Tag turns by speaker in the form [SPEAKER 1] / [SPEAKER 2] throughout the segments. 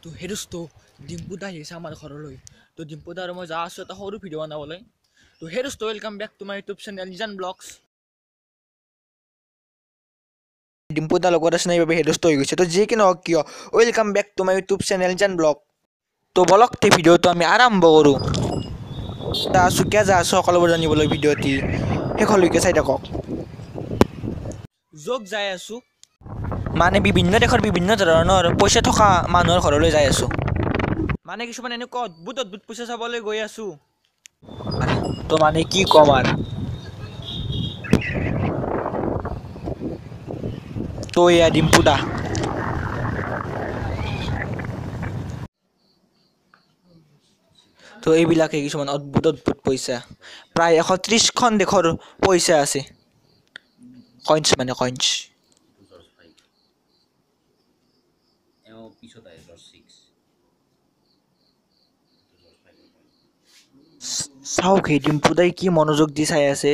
[SPEAKER 1] তো হেৰুsto ডিম্পু দা আহিছে আমাৰ ঘৰলৈ তো ডিম্পু দা আৰু মই যা আছো এটা সৰু ভিডিঅ' বনাবলৈ তো হেৰুsto welcome back to my YouTube channel Nijan vlogs Dimpu da লগত আছে নাই বাবে হেৰুsto হৈ গৈছে তো যি কি নহওক কিয় welcome back to my YouTube channel নিজান ব্লগ তো বলক তে ভিডিঅ'টো আমি আৰম্ভ কৰোঁ তা আছো কিয় যা আছো সকলোবোৰ জানিবলৈ ভিডিঅ'টি শেষলৈকে চাই থাকক যোগ যাই আছো মানে বিভিন্ন দেশৰ বিভিন্ন ধৰণৰ পইচা থকা মানুহৰ ঘৰলৈ যাই আছো মানে কিছুমান এনেকুৱা অদ্ভুত অদ্ভুত পইচা চাবলৈ গৈ আছো তো মানে কি কম আৰু তো এয়া ডিম্পু দা তো এইবিলাকে কিছুমান অদ্ভুত অদ্ভুত পইচা প্ৰায় 130খন দেশৰ পইচা আছে কইন্স মানে কইন্স চাওক এই ডিম্পু দাই কি মনোযোগ দি চাই আছে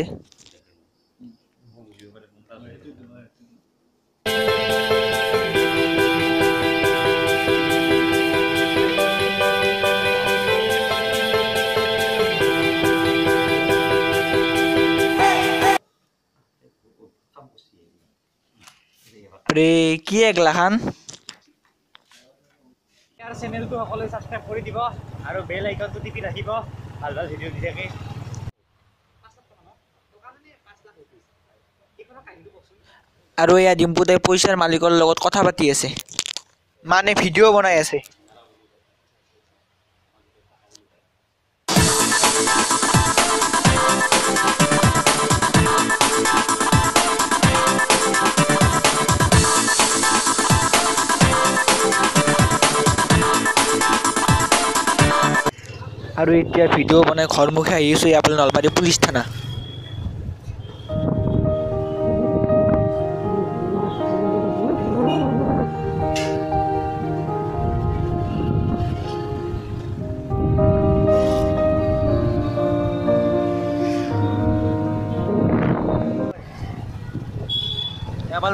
[SPEAKER 1] ৰে কি একলাখান
[SPEAKER 2] ইয়াৰ চেনেলটো সকলোৱে সাবস্ক্ৰাইব কৰি দিব আৰু বেল আইকনটো টিপি ৰাখিব ভাল ভাল ভিডিঅ' দি থাকে
[SPEAKER 1] আৰু এয়া ডিম্পু দাই পইচাৰ মালিকৰ লগত কথা পাতি আছে মানে ভিডিঅ' বনাই আছে আৰু এতিয়া ভিডিঅ' বনাই ঘৰমুখে আহিছোঁ ইয়াৰ নলবাৰী পুলিচ থানা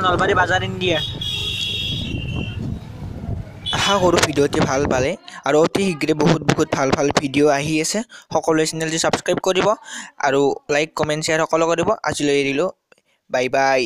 [SPEAKER 1] নলবাৰী বাজাৰ ইণ্ডিয়া আশা কৰোঁ ভিডিঅ'টি ভাল পালে আৰু অতি শীঘ্ৰে বহুত ভাল ভাল ভিডিঅ' আহি আছে সকলোৱে চেনেলটি ছাবস্ক্ৰাইব কৰিব আৰু লাইক কমেণ্ট শ্বেয়াৰ সকলো কৰিব আজিলৈ এৰিলোঁ বাই বাই